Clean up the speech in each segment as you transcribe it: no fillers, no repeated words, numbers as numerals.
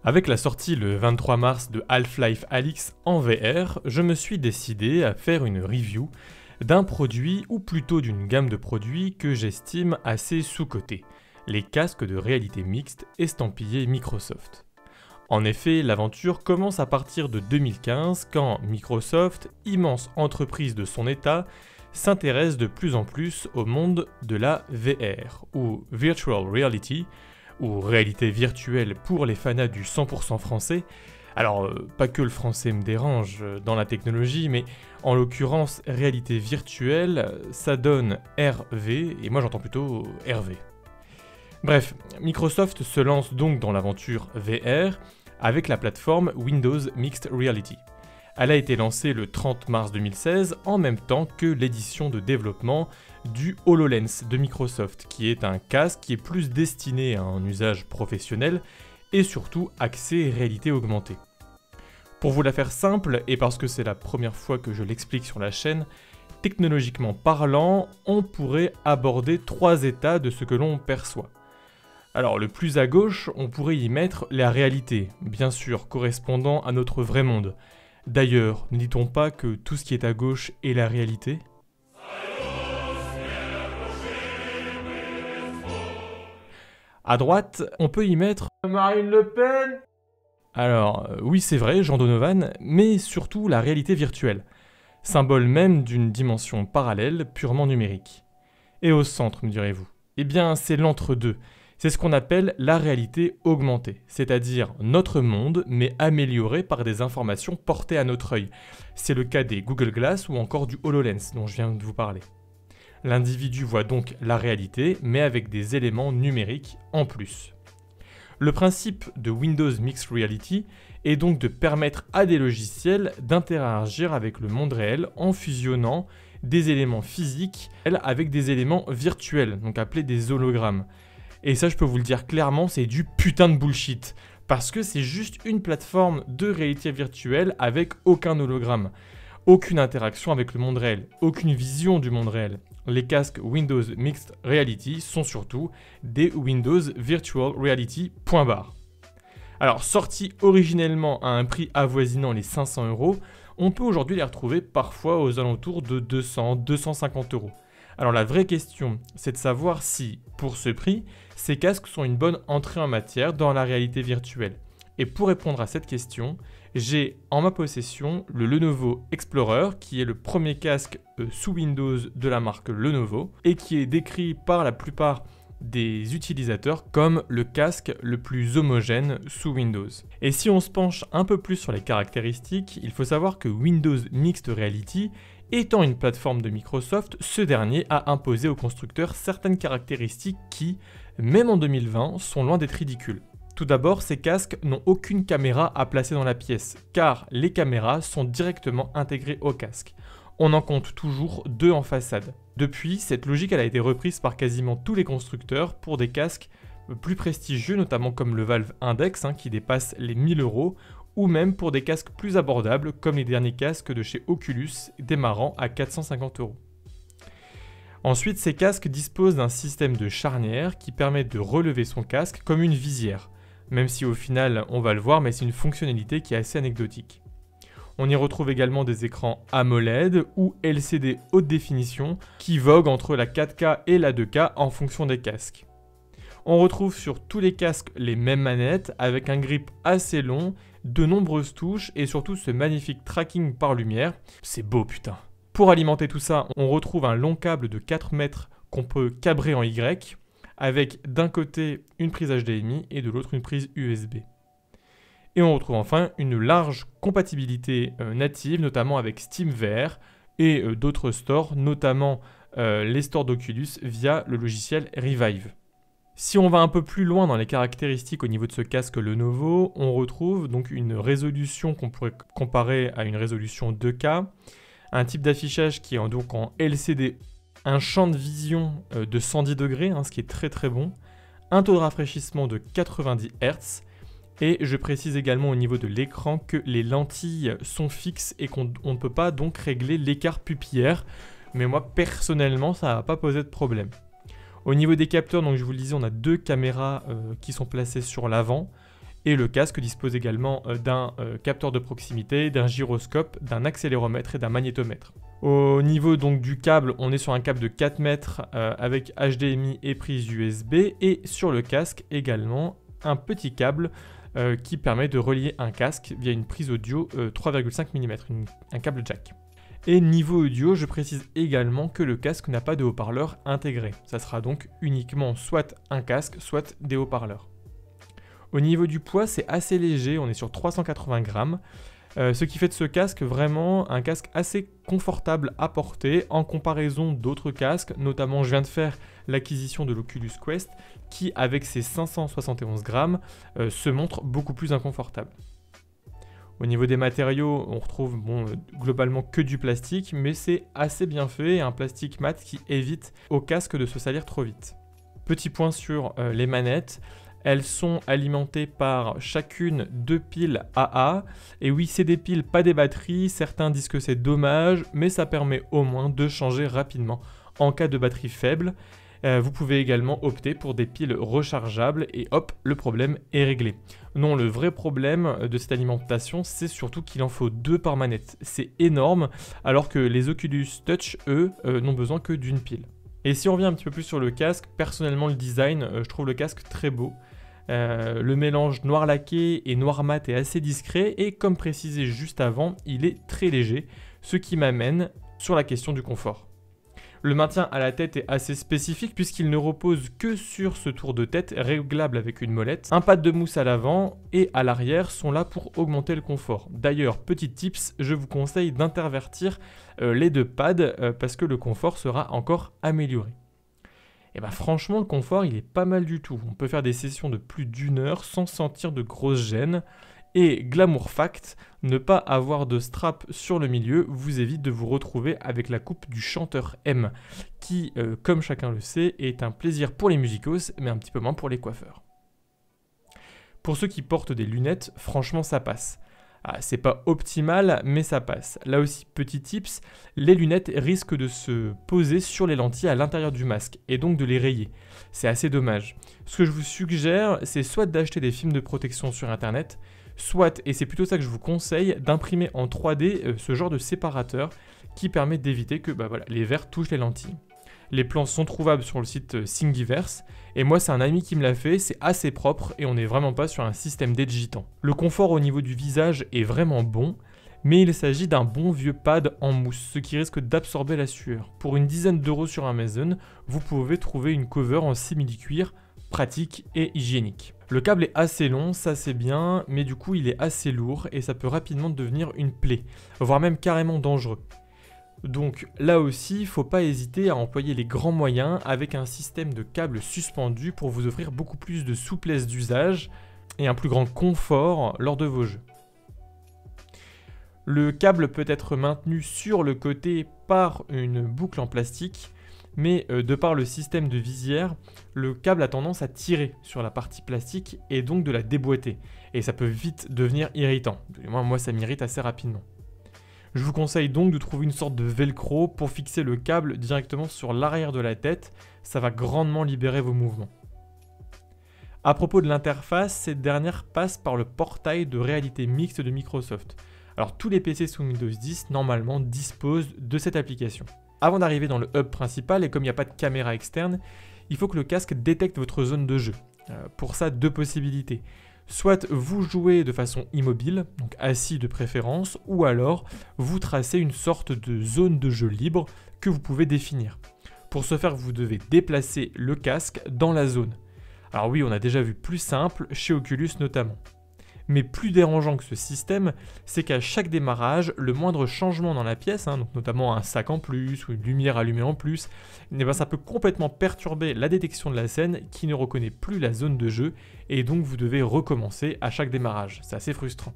Avec la sortie le 23 mars de Half-Life Alyx en VR, je me suis décidé à faire une review d'un produit, ou plutôt d'une gamme de produits que j'estime assez sous-cotés, les casques de réalité mixte estampillés Microsoft. En effet, l'aventure commence à partir de 2015 quand Microsoft, immense entreprise de son état, s'intéresse de plus en plus au monde de la VR, ou Virtual Reality, ou réalité virtuelle pour les fanas du 100% français. Alors, pas que le français me dérange dans la technologie, mais en l'occurrence, réalité virtuelle, ça donne RV, et moi j'entends plutôt RV. Bref, Microsoft se lance donc dans l'aventure VR avec la plateforme Windows Mixed Reality. Elle a été lancée le 30 mars 2016 en même temps que l'édition de développement du HoloLens de Microsoft, qui est un casque qui est plus destiné à un usage professionnel et surtout axé réalité augmentée. Pour vous la faire simple, et parce que c'est la première fois que je l'explique sur la chaîne, technologiquement parlant, on pourrait aborder 3 états de ce que l'on perçoit. Alors le plus à gauche, on pourrait y mettre la réalité, bien sûr correspondant à notre vrai monde. D'ailleurs, ne dit-on pas que tout ce qui est à gauche est la réalité ? À droite, on peut y mettre Marine Le Pen. Alors, oui c'est vrai, Jean Donovan, mais surtout la réalité virtuelle, symbole même d'une dimension parallèle purement numérique. Et au centre, me direz-vous ? Eh bien, c'est l'entre-deux. C'est ce qu'on appelle la réalité augmentée, c'est-à-dire notre monde, mais amélioré par des informations portées à notre œil. C'est le cas des Google Glass ou encore du HoloLens dont je viens de vous parler. L'individu voit donc la réalité, mais avec des éléments numériques en plus. Le principe de Windows Mixed Reality est donc de permettre à des logiciels d'interagir avec le monde réel en fusionnant des éléments physiques avec des éléments virtuels, donc appelés des hologrammes. Et ça, je peux vous le dire clairement, c'est du putain de bullshit. Parce que c'est juste une plateforme de réalité virtuelle avec aucun hologramme. Aucune interaction avec le monde réel, aucune vision du monde réel. Les casques Windows Mixed Reality sont surtout des Windows Virtual Reality, point barre. Alors, sortis originellement à un prix avoisinant les 500 €, on peut aujourd'hui les retrouver parfois aux alentours de 200-250 €. Alors la vraie question, c'est de savoir si, pour ce prix, ces casques sont une bonne entrée en matière dans la réalité virtuelle. Et pour répondre à cette question, j'ai en ma possession le Lenovo Explorer, qui est le premier casque sous Windows de la marque Lenovo, et qui est décrit par la plupart des utilisateurs comme le casque le plus homogène sous Windows. Et si on se penche un peu plus sur les caractéristiques, il faut savoir que Windows Mixed Reality, étant une plateforme de Microsoft, ce dernier a imposé aux constructeurs certaines caractéristiques qui, même en 2020, sont loin d'être ridicules. Tout d'abord, ces casques n'ont aucune caméra à placer dans la pièce, car les caméras sont directement intégrées au casque. On en compte toujours 2 en façade. Depuis, cette logique a été reprise par quasiment tous les constructeurs pour des casques plus prestigieux, notamment comme le Valve Index, qui dépasse les 1000 €, ou même pour des casques plus abordables comme les derniers casques de chez Oculus démarrant à 450 €. Ensuite, ces casques disposent d'un système de charnière qui permet de relever son casque comme une visière, même si au final on va le voir, mais c'est une fonctionnalité qui est assez anecdotique. On y retrouve également des écrans AMOLED ou LCD haute définition qui voguent entre la 4K et la 2K en fonction des casques. On retrouve sur tous les casques les mêmes manettes avec un grip assez long, de nombreuses touches et surtout ce magnifique tracking par lumière. C'est beau putain. Pour alimenter tout ça, on retrouve un long câble de 4 mètres qu'on peut cabrer en Y avec d'un côté une prise HDMI et de l'autre une prise USB. Et on retrouve enfin une large compatibilité native, notamment avec SteamVR et d'autres stores, notamment les stores d'Oculus via le logiciel Revive. Si on va un peu plus loin dans les caractéristiques au niveau de ce casque Lenovo, on retrouve donc une résolution qu'on pourrait comparer à une résolution 2K, un type d'affichage qui est donc en LCD, un champ de vision de 110 degrés, ce qui est très très bon, un taux de rafraîchissement de 90 Hz, et je précise également au niveau de l'écran que les lentilles sont fixes et qu'on ne peut pas donc régler l'écart pupillaire, mais moi personnellement ça n'a pas posé de problème. Au niveau des capteurs, donc je vous le disais, on a 2 caméras qui sont placées sur l'avant Et le casque dispose également d'un capteur de proximité, d'un gyroscope, d'un accéléromètre et d'un magnétomètre. Au niveau donc du câble, on est sur un câble de 4 mètres avec HDMI et prise USB, et sur le casque également un petit câble qui permet de relier un casque via une prise audio 3,5 mm, un câble jack. Et niveau audio, je précise également que le casque n'a pas de haut-parleur intégré. Ça sera donc uniquement soit un casque, soit des haut-parleurs. Au niveau du poids, c'est assez léger, on est sur 380 grammes. Ce qui fait de ce casque vraiment un casque assez confortable à porter en comparaison d'autres casques, notamment je viens de faire l'acquisition de l'Oculus Quest qui avec ses 571 grammes se montre beaucoup plus inconfortable. Au niveau des matériaux, on retrouve globalement que du plastique, mais c'est assez bien fait, un plastique mat qui évite au casque de se salir trop vite. Petit point sur les manettes. Elles sont alimentées par chacune 2 piles AA. Et oui, c'est des piles, pas des batteries. Certains disent que c'est dommage, mais ça permet au moins de changer rapidement en cas de batterie faible. Vous pouvez également opter pour des piles rechargeables et hop, le problème est réglé. Non, le vrai problème de cette alimentation, c'est surtout qu'il en faut 2 par manette. C'est énorme, alors que les Oculus Touch, eux, n'ont besoin que d'une pile. Et si on revient un petit peu plus sur le casque, personnellement le design, je trouve le casque très beau. Le mélange noir laqué et noir mat est assez discret et comme précisé juste avant, il est très léger, ce qui m'amène sur la question du confort. Le maintien à la tête est assez spécifique puisqu'il ne repose que sur ce tour de tête réglable avec une molette. Un pad de mousse à l'avant et à l'arrière sont là pour augmenter le confort. D'ailleurs, petit tips, je vous conseille d'intervertir les 2 pads parce que le confort sera encore amélioré. Et bah franchement, le confort, il est pas mal du tout. On peut faire des sessions de plus d'1 heure sans sentir de grosses gênes. Et glamour fact, ne pas avoir de strap sur le milieu vous évite de vous retrouver avec la coupe du chanteur M, qui, comme chacun le sait, est un plaisir pour les musicos, mais un petit peu moins pour les coiffeurs. Pour ceux qui portent des lunettes, franchement ça passe. C'est pas optimal, mais ça passe. Là aussi, petit tips, les lunettes risquent de se poser sur les lentilles à l'intérieur du masque, et donc de les rayer. C'est assez dommage. Ce que je vous suggère, c'est soit d'acheter des films de protection sur internet, soit, et c'est plutôt ça que je vous conseille, d'imprimer en 3D ce genre de séparateur qui permet d'éviter que les verres touchent les lentilles. Les plans sont trouvables sur le site Thingiverse, et moi c'est un ami qui me l'a fait, c'est assez propre et on n'est vraiment pas sur un système d'égitant. Le confort au niveau du visage est vraiment bon, mais il s'agit d'un bon vieux pad en mousse, ce qui risque d'absorber la sueur. Pour une dizaine d'euros sur Amazon, vous pouvez trouver une cover en simili-cuir, pratique et hygiénique. Le câble est assez long, ça c'est bien, mais du coup il est assez lourd et ça peut rapidement devenir une plaie, voire même carrément dangereux. Donc là aussi, il ne faut pas hésiter à employer les grands moyens avec un système de câbles suspendus pour vous offrir beaucoup plus de souplesse d'usage et un plus grand confort lors de vos jeux. Le câble peut être maintenu sur le côté par une boucle en plastique, mais de par le système de visière, le câble a tendance à tirer sur la partie plastique et donc de la déboîter. Et ça peut vite devenir irritant. Moi ça m'irrite assez rapidement. Je vous conseille donc de trouver une sorte de velcro pour fixer le câble directement sur l'arrière de la tête, ça va grandement libérer vos mouvements. À propos de l'interface, cette dernière passe par le portail de réalité mixte de Microsoft. Alors tous les PC sous Windows 10 normalement disposent de cette application. Avant d'arriver dans le hub principal et comme il n'y a pas de caméra externe, il faut que le casque détecte votre zone de jeu. Pour ça, 2 possibilités. Soit vous jouez de façon immobile, donc assis de préférence, ou alors vous tracez une sorte de zone de jeu libre que vous pouvez définir. Pour ce faire, vous devez déplacer le casque dans la zone. Alors oui, on a déjà vu plus simple, chez Oculus notamment. Mais plus dérangeant que ce système, c'est qu'à chaque démarrage, le moindre changement dans la pièce, donc notamment un sac en plus ou une lumière allumée en plus, ça peut complètement perturber la détection de la scène qui ne reconnaît plus la zone de jeu et donc vous devez recommencer à chaque démarrage. C'est assez frustrant.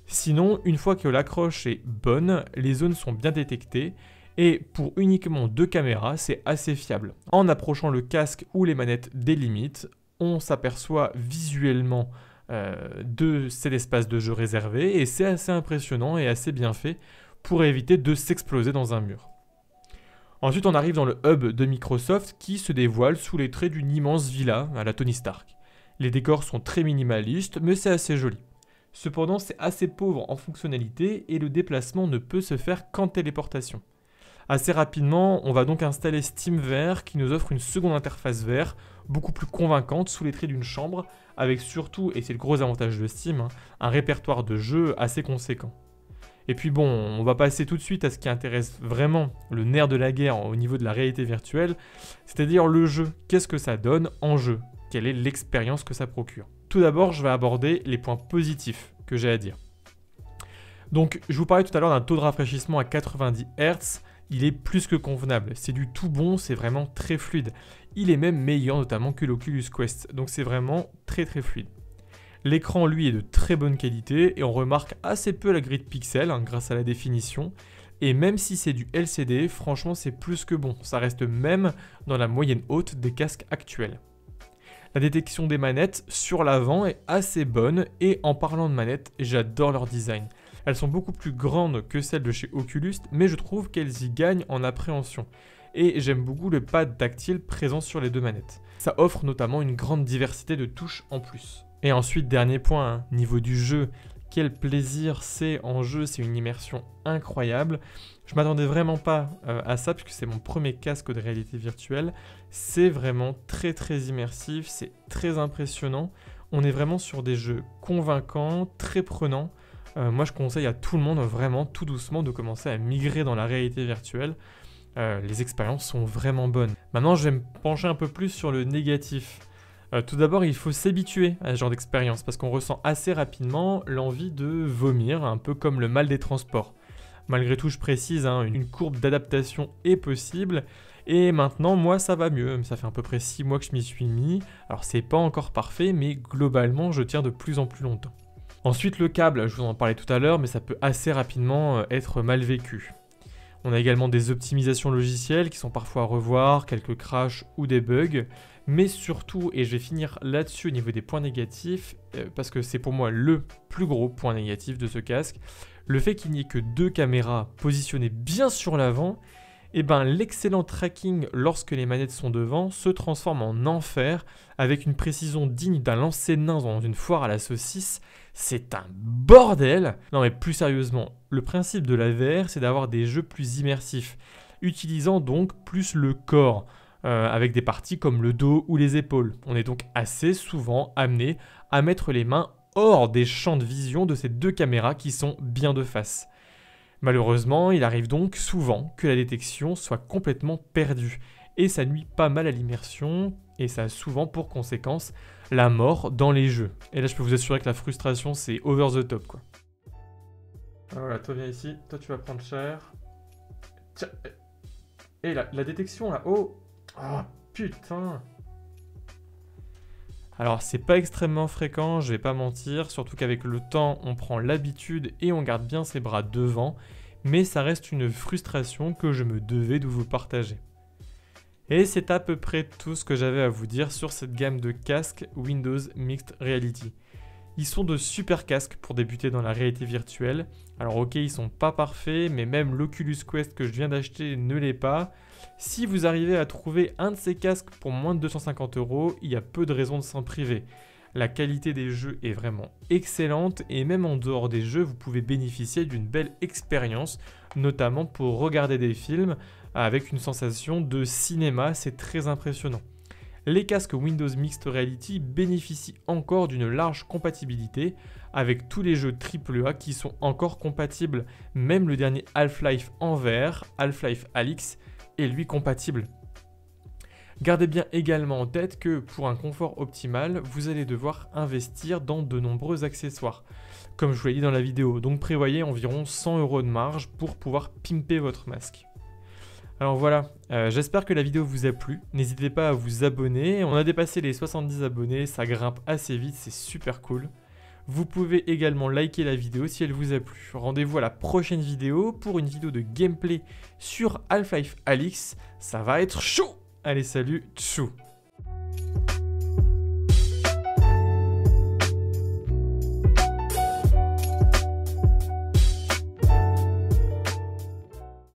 Sinon, une fois que l'accroche est bonne, les zones sont bien détectées et pour uniquement 2 caméras, c'est assez fiable. En approchant le casque ou les manettes des limites, on s'aperçoit visuellement de cet espace de jeu réservé et c'est assez impressionnant et assez bien fait pour éviter de s'exploser dans un mur. Ensuite on arrive dans le hub de Microsoft qui se dévoile sous les traits d'une immense villa à la Tony Stark. Les décors sont très minimalistes, mais c'est assez joli. Cependant, c'est assez pauvre en fonctionnalité et le déplacement ne peut se faire qu'en téléportation. Assez rapidement, on va donc installer SteamVR qui nous offre une seconde interface VR beaucoup plus convaincante sous les traits d'une chambre, avec surtout, et c'est le gros avantage de Steam, un répertoire de jeux assez conséquent. Et puis bon, on va passer tout de suite à ce qui intéresse vraiment le nerf de la guerre au niveau de la réalité virtuelle, c'est-à-dire le jeu. Qu'est-ce que ça donne en jeu? Quelle est l'expérience que ça procure? Tout d'abord, je vais aborder les points positifs que j'ai à dire. Donc, je vous parlais tout à l'heure d'un taux de rafraîchissement à 90 Hz. Il est plus que convenable. C'est du tout bon, c'est vraiment très fluide. Il est même meilleur notamment que l'Oculus Quest. Donc, c'est vraiment très fluide. L'écran, lui, est de très bonne qualité et on remarque assez peu la grille de pixels grâce à la définition. Et même si c'est du LCD, franchement, c'est plus que bon. Ça reste même dans la moyenne haute des casques actuels. La détection des manettes sur l'avant est assez bonne et en parlant de manettes, j'adore leur design. Elles sont beaucoup plus grandes que celles de chez Oculus, mais je trouve qu'elles y gagnent en appréhension. Et j'aime beaucoup le pad tactile présent sur les deux manettes. Ça offre notamment une grande diversité de touches en plus. Et ensuite, dernier point, niveau du jeu, quel plaisir c'est en jeu, c'est une immersion incroyable. Je m'attendais vraiment pas à ça puisque c'est mon premier casque de réalité virtuelle. C'est vraiment très immersif, c'est très impressionnant. On est vraiment sur des jeux convaincants, très prenants. Moi je conseille à tout le monde vraiment tout doucement de commencer à migrer dans la réalité virtuelle. Les expériences sont vraiment bonnes. Maintenant je vais me pencher un peu plus sur le négatif. Tout d'abord, il faut s'habituer à ce genre d'expérience parce qu'on ressent assez rapidement l'envie de vomir, un peu comme le mal des transports. Malgré tout, je précise, une courbe d'adaptation est possible et maintenant, moi, ça va mieux. Ça fait à peu près 6 mois que je m'y suis mis. Alors, c'est pas encore parfait, mais globalement, je tiens de plus en plus longtemps. Ensuite, le câble, je vous en parlais tout à l'heure, mais ça peut assez rapidement être mal vécu. On a également des optimisations logicielles qui sont parfois à revoir, quelques crashs ou des bugs. Mais surtout, et je vais finir là-dessus au niveau des points négatifs, parce que c'est pour moi le plus gros point négatif de ce casque, le fait qu'il n'y ait que 2 caméras positionnées bien sur l'avant, et ben l'excellent tracking lorsque les manettes sont devant se transforme en enfer avec une précision digne d'un lancer de nain dans une foire à la saucisse. C'est un bordel! Non mais plus sérieusement, le principe de la VR c'est d'avoir des jeux plus immersifs, utilisant donc plus le corps. Avec des parties comme le dos ou les épaules. On est donc assez souvent amené à mettre les mains hors des champs de vision de ces 2 caméras qui sont bien de face. Malheureusement, il arrive donc souvent que la détection soit complètement perdue et ça nuit pas mal à l'immersion et ça a souvent pour conséquence la mort dans les jeux. Et là je peux vous assurer que la frustration c'est over the top quoi. Voilà, toi viens ici, toi tu vas prendre cher. Tiens. Et la détection là, oh putain! Alors c'est pas extrêmement fréquent, je vais pas mentir, surtout qu'avec le temps on prend l'habitude et on garde bien ses bras devant, mais ça reste une frustration que je me devais de vous partager. Et c'est à peu près tout ce que j'avais à vous dire sur cette gamme de casques Windows Mixed Reality. Ils sont de super casques pour débuter dans la réalité virtuelle. Alors ok, ils sont pas parfaits, mais même l'Oculus Quest que je viens d'acheter ne l'est pas. Si vous arrivez à trouver un de ces casques pour moins de 250 €, il y a peu de raisons de s'en priver. La qualité des jeux est vraiment excellente et même en dehors des jeux, vous pouvez bénéficier d'une belle expérience, notamment pour regarder des films avec une sensation de cinéma, c'est très impressionnant. Les casques Windows Mixed Reality bénéficient encore d'une large compatibilité avec tous les jeux AAA qui sont encore compatibles, même le dernier Half-Life en VR, Half-Life Alyx, est lui compatible. Gardez bien également en tête que pour un confort optimal, vous allez devoir investir dans de nombreux accessoires, comme je vous l'ai dit dans la vidéo, donc prévoyez environ 100 € de marge pour pouvoir pimper votre masque. Alors voilà, j'espère que la vidéo vous a plu, n'hésitez pas à vous abonner, on a dépassé les 70 abonnés, ça grimpe assez vite, c'est super cool. Vous pouvez également liker la vidéo si elle vous a plu. Rendez-vous à la prochaine vidéo pour une vidéo de gameplay sur Half-Life Alyx, ça va être chaud! Allez salut, tchou!